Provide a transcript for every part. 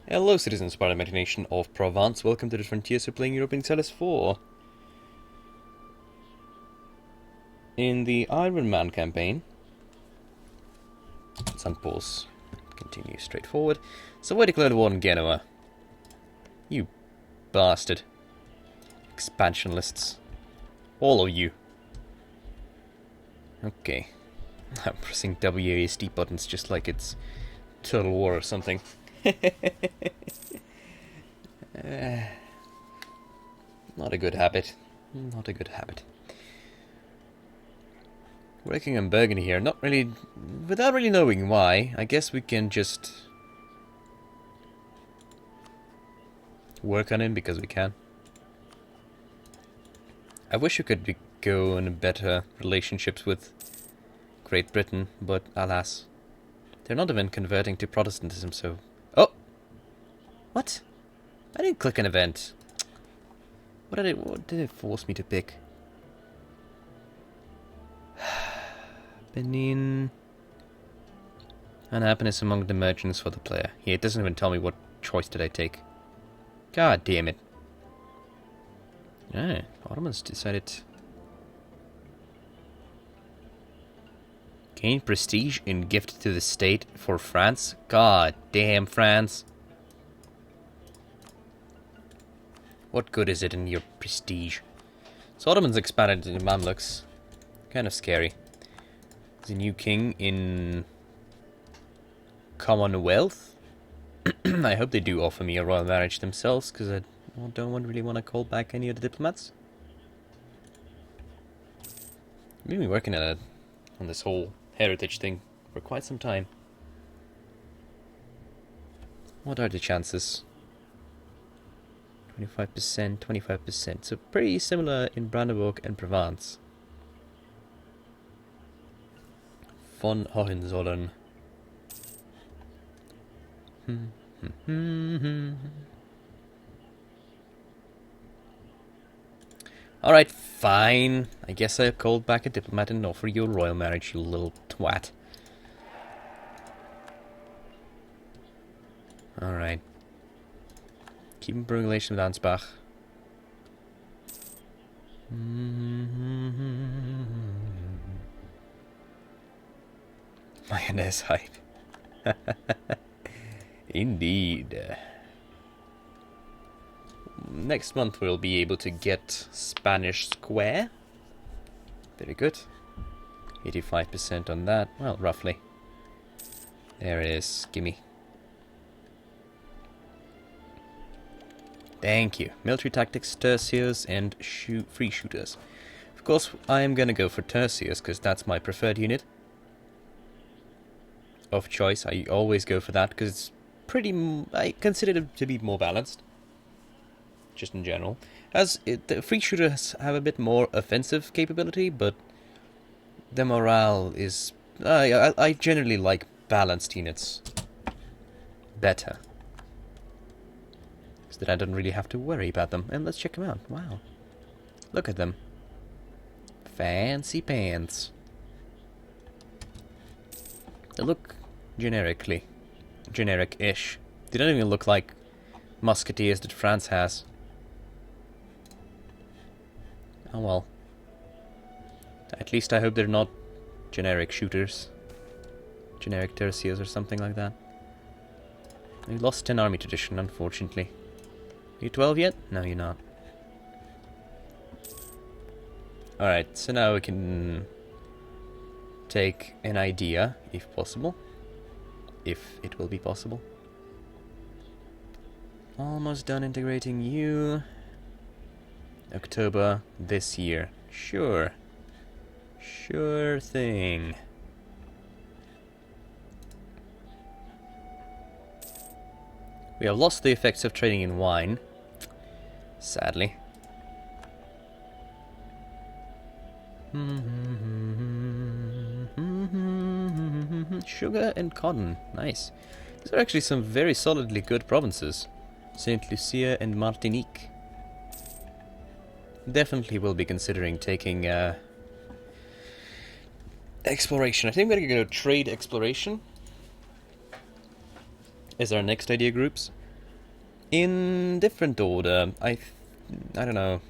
Hello citizens of the imagination of Provence, welcome to the Frontiers. We're playing Europa Universalis 4. In the BIRDMAN campaign, let's unpause, continue straight forward. So I declared war on Genoa. You bastard. Expansionists. All of you. Okay. I'm pressing WASD buttons just like it's Total War or something. Not a good habit. Not a good habit. Working on Burgundy here, not really, without really knowing why. I guess we can just work on him because we can. I wish we could go in better relationships with Great Britain, but alas, they're not even converting to Protestantism, so... Oh! What? I didn't click an event. What did it force me to pick? Benin. Unhappiness among the merchants for the player. Yeah, it doesn't even tell me what choice did I take. God damn it. Yeah, Ottomans decided... Gain prestige in gift to the state for France? God damn France. What good is it in your prestige? So Ottomans expanded into Mamluks. Kind of scary. There's a new king in Commonwealth. I hope they do offer me a royal marriage themselves, because I don't really want to call back any of the diplomats. We've been working on this whole heritage thing for quite some time. What are the chances? 25%, 25%. So pretty similar in Brandenburg and Provence. Von Hohenzollern. Alright, fine. I guess I called back a diplomat and offer you a royal marriage, you little twat. Alright. Keep improving relations with Ansbach. Mayonnaise hype. Indeed. Next month we'll be able to get Spanish Square. Very good. 85% on that. Well, roughly. There it is. Gimme. Thank you. Military tactics, tertius, and free shooters. Of course, I am gonna go for tertius because that's my preferred unit of choice. I always go for that because it's pretty. I consider it to be more balanced. Just in general, as the free shooters have a bit more offensive capability, but the morale is. I generally like balanced units better. So that I don't really have to worry about them. And let's check them out. Wow. Look at them. Fancy pants. They look generic-ish. They don't even look like musketeers that France has. Oh well. At least I hope they're not generic shooters. Generic tercios or something like that. We lost 10 army tradition, unfortunately. Are you 12 yet? No, you're not. Alright, so now we can take an idea, if possible. If it will be possible. Almost done integrating you. October this year. Sure. Sure thing. We have lost the effects of trading in wine. Sadly. Sugar and cotton. Nice. These are actually some very solidly good provinces. Saint Lucia and Martinique. Definitely will be considering taking exploration. I think we're going to go trade exploration as our next idea groups. In different order, I don't know.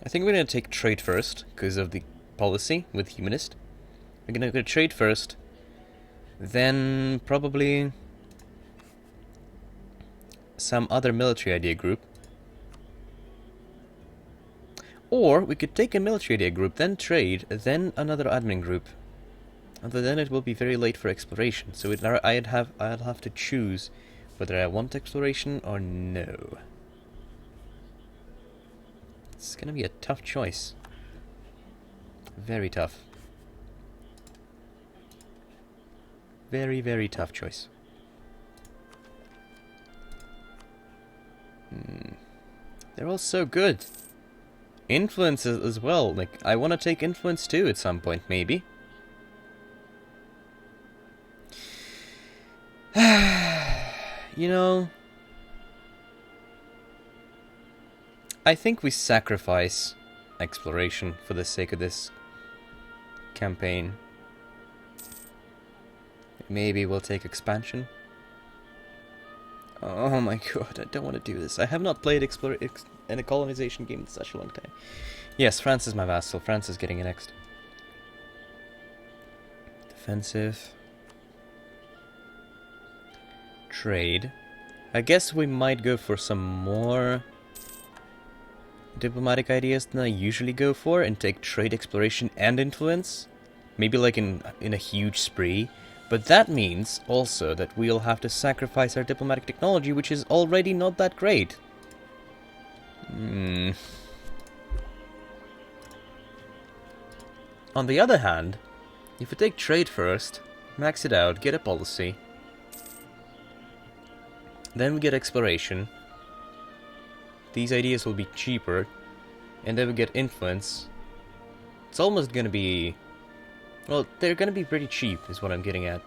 I think we're gonna take trade first because of the policy with humanist. We're gonna go trade first, then probably some other military idea group. Or we could take a military idea group, then trade, then another admin group. And then it will be very late for exploration. So I'd have to choose whether I want exploration or no. It's gonna be a tough choice. Very tough. Very, very tough choice. They're all so good. Influence as well. Like, I want to take influence too at some point, maybe. You know, I think we sacrifice exploration for the sake of this campaign. Maybe we'll take expansion. Oh my god, I don't want to do this. I have not played in a colonization game in such a long time. Yes, France is my vassal. France is getting it next. Defensive. Trade. I guess we might go for some more diplomatic ideas than I usually go for and take trade, exploration, and influence. Maybe like in a huge spree. But that means also that we'll have to sacrifice our diplomatic technology, which is already not that great. On the other hand, if we take trade first, max it out, get a policy, then we get exploration, these ideas will be cheaper, and then we get influence, it's almost gonna be... well, they're gonna be pretty cheap, is what I'm getting at.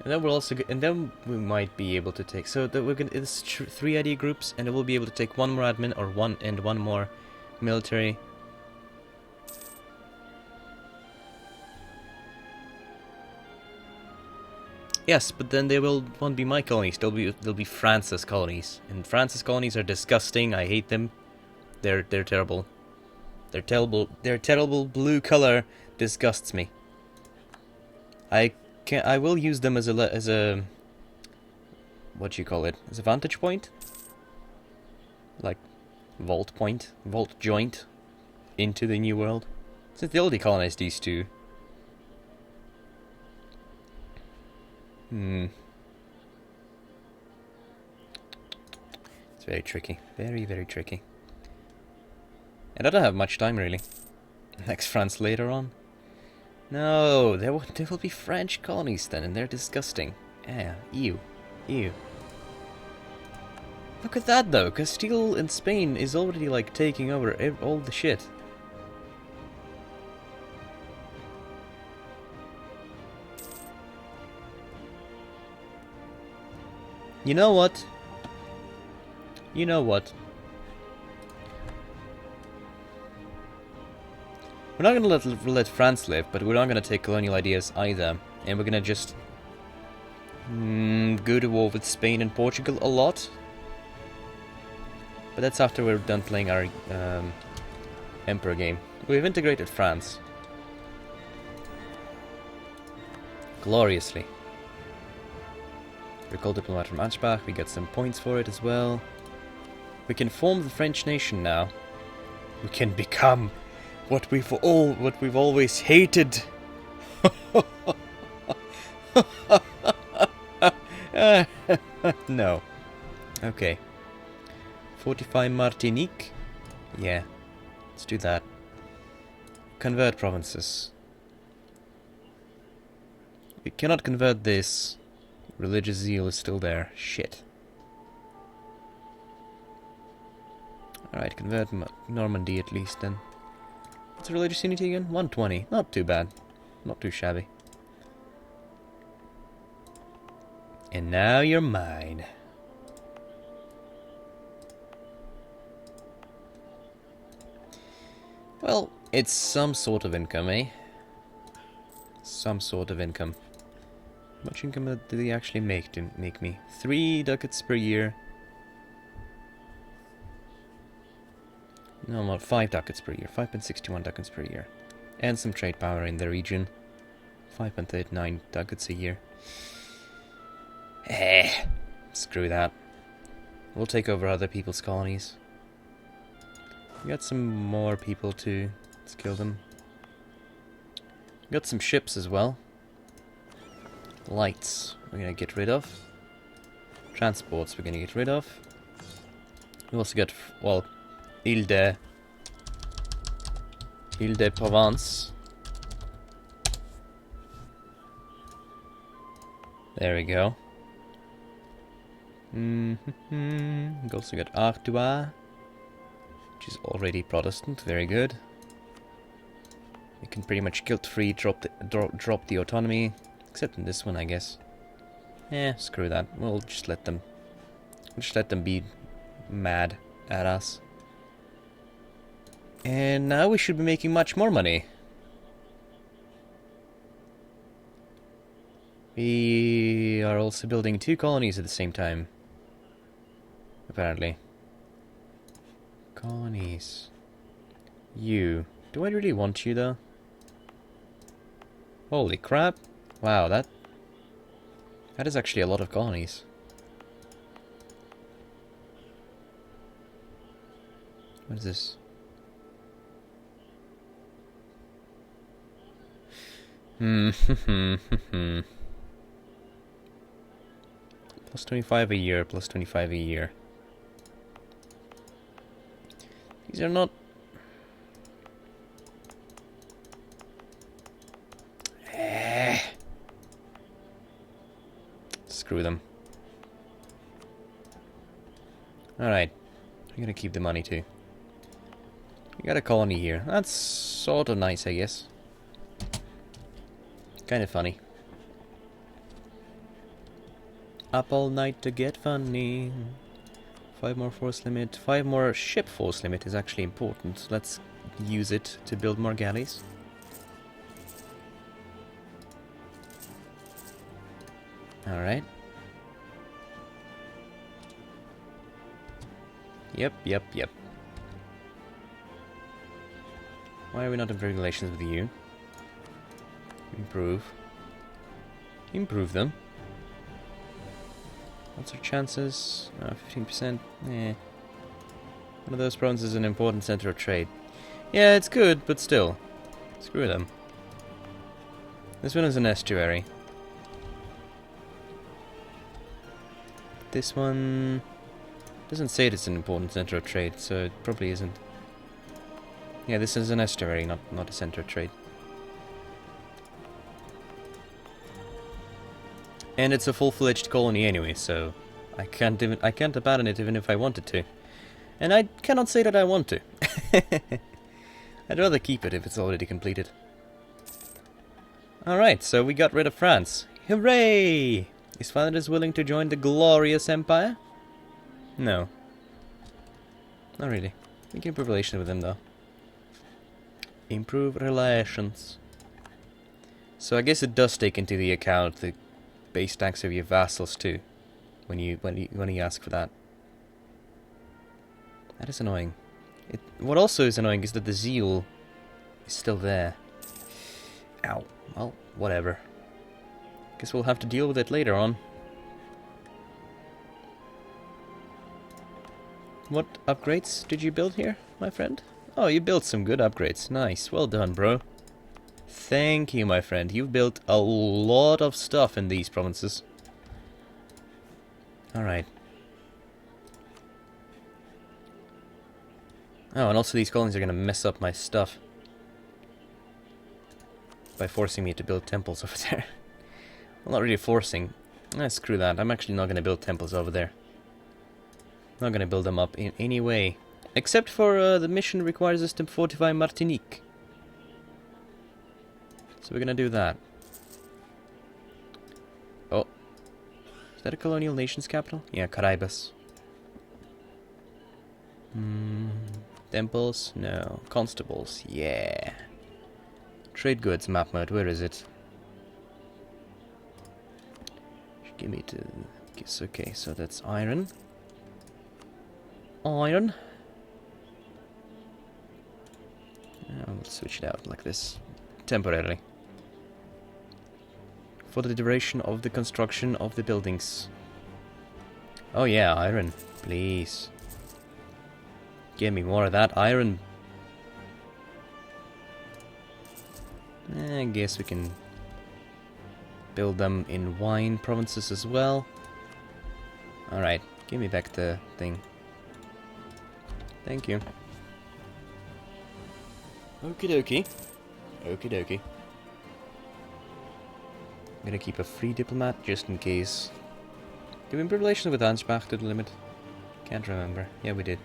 And then we'll also and then we might be able to take. So that we're gonna. It's 3 idea groups, and then we'll be able to take 1 more admin or one more military. Yes, but then they won't be my colonies. They'll be France's colonies, and France's colonies are disgusting. I hate them. They're terrible. They're terrible. Their terrible blue color disgusts me. I will use them as a what do you call it? As a vantage point? Like vault joint into the new world. Since they already colonized these 2. It's very tricky. Very, very tricky. And I don't have much time really. Next France later on. No, there will be French colonies then, and they're disgusting. Yeah, ew. Look at that though, Castile in Spain is already like taking over all the shit. You know what? We're not gonna let France live, but we're not gonna take colonial ideas either. And we're gonna just go to war with Spain and Portugal a lot. But that's after we're done playing our Emperor game. We've integrated France. Gloriously. Recall diplomat from Ansbach, we get some points for it as well. We can form the French nation now. We can become what we've always hated. No. Okay. Fortify Martinique? Yeah. Let's do that. Convert provinces. We cannot convert this. Religious zeal is still there. Shit. Alright, convert Normandy at least then. What's religious unity again? 120. Not too bad. Not too shabby. And now you're mine. Well, it's some sort of income, eh? Some sort of income. How much income did they actually make to make me? 3 ducats per year. No, not 5 ducats per year. 5.61 ducats per year. And some trade power in the region. 5.39 ducats a year. Screw that. We'll take over other people's colonies. We got some more people too. Let's kill them. We got some ships as well. Lights we're gonna get rid of. Transports we're gonna get rid of. We also got, well, Ile de Provence. There we go. We also got Artois, which is already Protestant. Very good. We can pretty much guilt-free drop the autonomy, except in this one, I guess. Screw that. We'll just let them be mad at us. And now we should be making much more money. We are also building 2 colonies at the same time. Apparently. Colonies. You. Do I really want you though? Holy crap. Wow, that is actually a lot of colonies. What is this? Plus 25 a year, plus 25 a year. These are not... Screw them. Alright. I'm gonna keep the money too. We got a colony here. That's sort of nice, I guess. Kind of funny. Up all night to get funny. 5 more force limit. 5 more ship force limit is actually important. Let's use it to build more galleys. Alright. Yep. Why are we not in very relations with you? Improve. Improve them. What's our chances? 15%. One of those provinces is an important center of trade. Yeah, it's good, but still. Screw them. This one is an estuary. This one doesn't say it's an important center of trade, so it probably isn't. Yeah, this is an estuary, not a center of trade. And it's a full-fledged colony anyway, so I can't abandon it even if I wanted to. And I cannot say that I want to. I'd rather keep it if it's already completed. Alright, so we got rid of France. Hooray! Is Flanders willing to join the glorious empire? No. Not really. We can improve relations with them though. Improve relations. So I guess it does take into the account the base tax of your vassals too, when you ask for that. That is annoying. What also is annoying is that the zeal is still there. Ow. Well, whatever. Guess we'll have to deal with it later on. What upgrades did you build here, my friend? Oh, you built some good upgrades. Nice. Well done, bro. Thank you, my friend. You've built a lot of stuff in these provinces. Alright. Oh, and also these colonies are going to mess up my stuff by forcing me to build temples over there. Well, not really forcing. Screw that. I'm actually not going to build temples over there. Not going to build them up in any way. Except for the mission requires us to fortify Martinique. So we're going to do that. Oh. Is that a colonial nation's capital? Yeah, Caraibas. Temples? No. Constables? Yeah. Trade goods map mode. Where is it? Give me the... Guess, okay, so that's iron. Iron. I'll switch it out like this. Temporarily. For the duration of the construction of the buildings. Oh yeah, iron. Please. Give me more of that iron. I guess we can build them in wine provinces as well. Alright, give me back the thing. Thank you. Okie dokie. Okie dokie. I'm gonna keep a free diplomat just in case. Did we improve relations with Ansbach to the limit? Can't remember. Yeah, we did.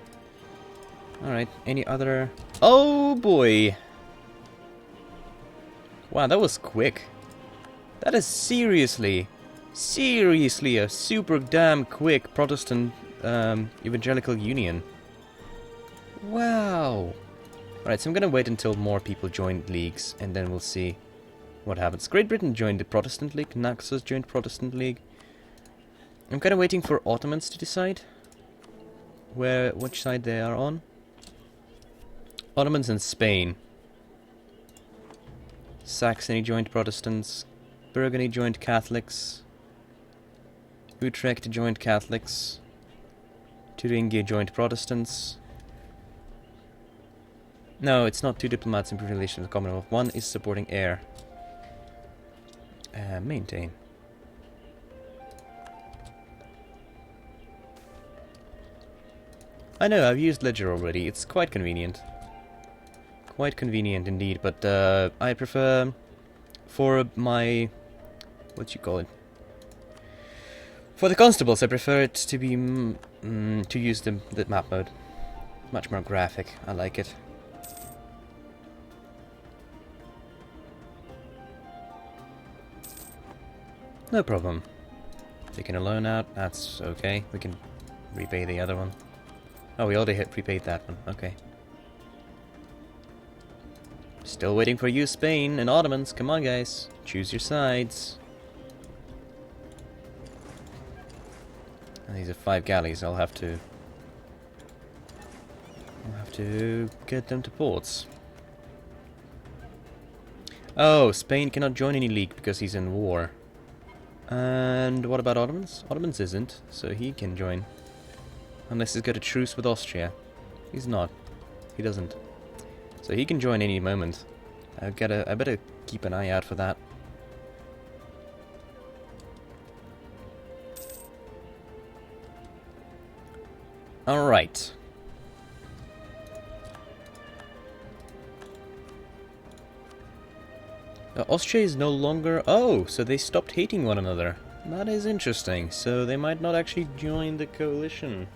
Alright, any other... Oh boy! Wow, that was quick. That is seriously a super damn quick Protestant evangelical union. Wow. Alright, so I'm gonna wait until more people join leagues, and then we'll see what happens. Great Britain joined the Protestant League, Naxos joined Protestant League. I'm kinda waiting for Ottomans to decide which side they are on. Ottomans and Spain. Saxony joined Protestants. Burgundy joined Catholics. Utrecht joined Catholics. Thuringia joined Protestants. No, it's not two diplomats in relation to the Commonwealth. One is supporting heir. Maintain. I know, I've used Ledger already. It's quite convenient. Quite convenient indeed, but I prefer for my... what you call it? For the constables, I prefer it to be... to use the map mode. Much more graphic. I like it. No problem. Taking a loan out, that's okay. We can repay the other one. Oh, we already prepaid that one. Okay. Still waiting for you, Spain and Ottomans. Come on, guys. Choose your sides. And these are 5 galleys. I'll have to get them to ports. Oh, Spain cannot join any league because he's in war. And what about Ottomans? Ottomans isn't, so he can join. Unless he's got a truce with Austria. He's not. He doesn't. So he can join any moment. I better keep an eye out for that. Alright. Austria is no longer... Oh, so they stopped hating one another. That is interesting. So they might not actually join the coalition.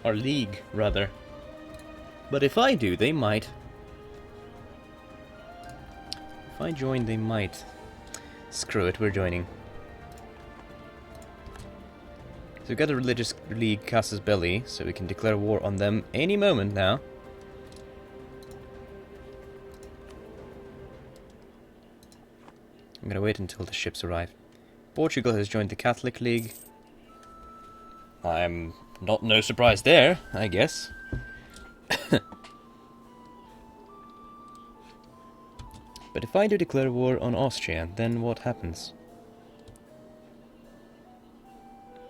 Or league, rather. But if I do, they might. If I join, they might. Screw it, we're joining. So we've got a religious league, Casus Belli, so we can declare war on them any moment now. I'm gonna wait until the ships arrive. Portugal has joined the Catholic League. I'm not no surprise there, I guess. But if I do declare war on Austria, then what happens?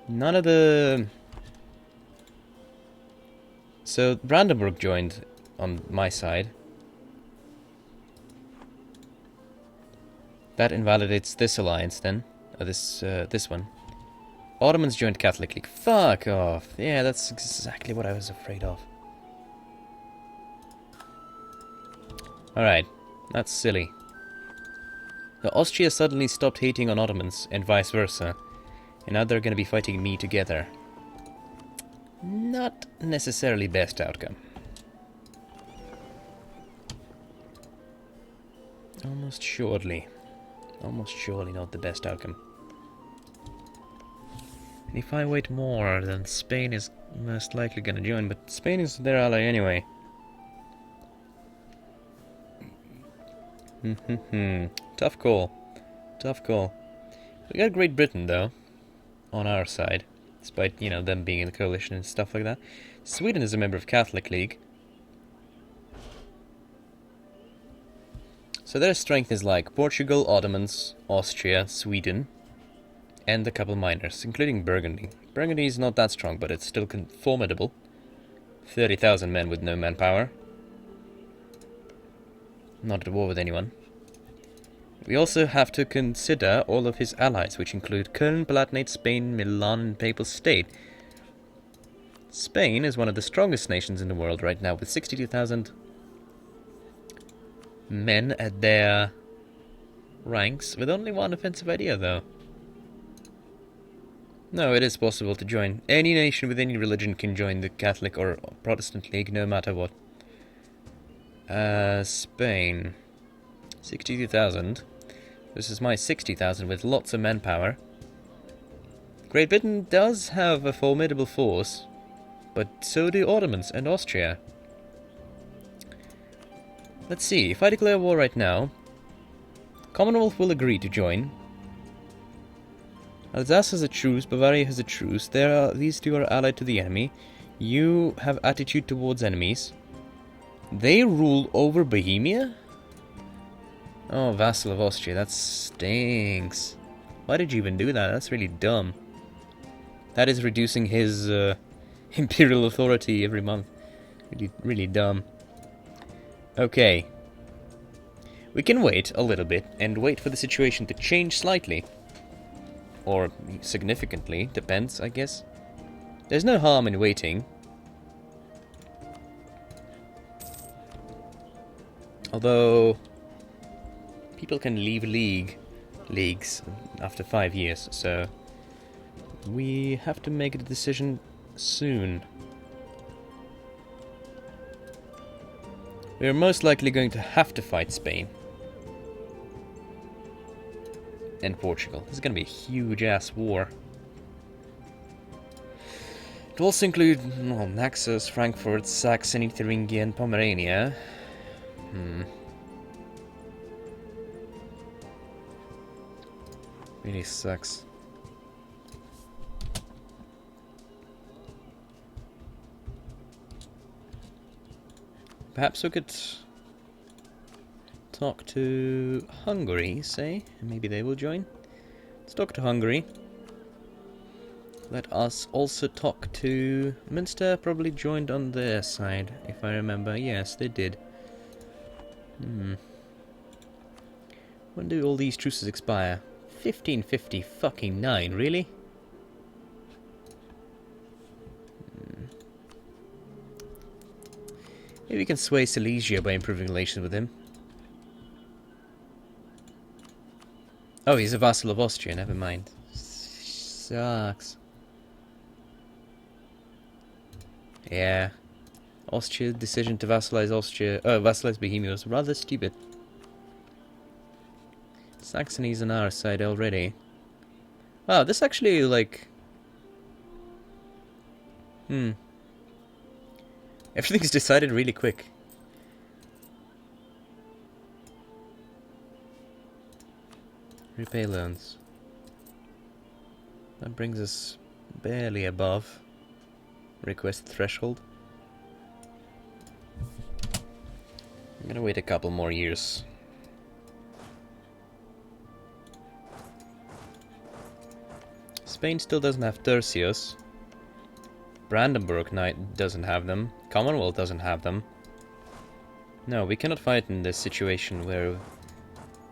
None of the... So, Brandenburg joined on my side. That invalidates this alliance then. This one. Ottomans joined Catholic League. Fuck off. Yeah, that's exactly what I was afraid of. Alright. That's silly. The Austria suddenly stopped hating on Ottomans, and vice versa. And now they're gonna be fighting me together. Not necessarily best outcome. Almost surely not the best outcome. And if I wait more, then Spain is most likely gonna join, but Spain is their ally anyway. Tough call. Tough call. We got Great Britain, though, on our side, despite, you know, them being in the coalition and stuff like that. Sweden is a member of Catholic League. So their strength is like Portugal, Ottomans, Austria, Sweden, and a couple minors, including Burgundy. Burgundy is not that strong, but it's still formidable. 30,000 men with no manpower. Not at war with anyone. We also have to consider all of his allies, which include Köln, Palatinate, Spain, Milan, and Papal State. Spain is one of the strongest nations in the world right now, with 62,000 men at their ranks, with only one offensive idea, though. No, it is possible to join. Any nation with any religion can join the Catholic or Protestant League, no matter what. Spain. 62,000. This is my 60,000 with lots of manpower. Great Britain does have a formidable force, but so do Ottomans and Austria. Let's see, if I declare war right now, Commonwealth will agree to join. Alsace has a truce, Bavaria has a truce. These two are allied to the enemy. You have attitude towards enemies. They rule over Bohemia? Oh, vassal of Austria, that stinks. Why did you even do that? That's really dumb. That is reducing his imperial authority every month. Really, really dumb. Okay. We can wait a little bit and wait for the situation to change slightly. Or significantly, depends, I guess. There's no harm in waiting. Although people can leave leagues after 5 years, so we have to make a decision soon. We're most likely going to have to fight Spain and Portugal. This is going to be a huge-ass war. It will also include Naxos, Frankfurt, Saxony, Thuringia, and Pomerania. Really sucks. Perhaps we could talk to Hungary, say, and maybe they will join. Let's talk to Hungary. Let us also talk to Münster. Probably joined on their side, if I remember. Yes, they did. When do all these truces expire? 1559, really? Maybe we can sway Silesia by improving relations with him. Oh, he's a vassal of Austria, never mind. Sucks. Yeah. Austria's decision to vassalize vassalize Bohemia was rather stupid. Saxony's on our side already. Wow, this actually, like... Everything's decided really quick. Repay loans. That brings us barely above request threshold. I'm gonna wait a couple more years. Spain still doesn't have tercios. Brandenburg doesn't have them. Commonwealth doesn't have them. No, we cannot fight in this situation where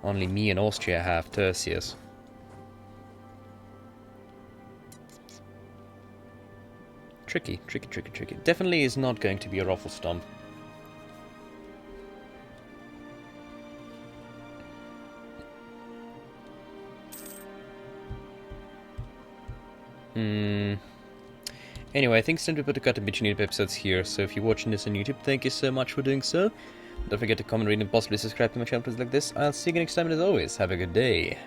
only me and Austria have tercios. Tricky. Definitely is not going to be a ruffle stomp. Anyway, I think it's time to put a cut in between episodes here, so if you're watching this on YouTube, thank you so much for doing so. Don't forget to comment, read, and possibly subscribe to my channel like this. I'll see you next time, and as always, have a good day.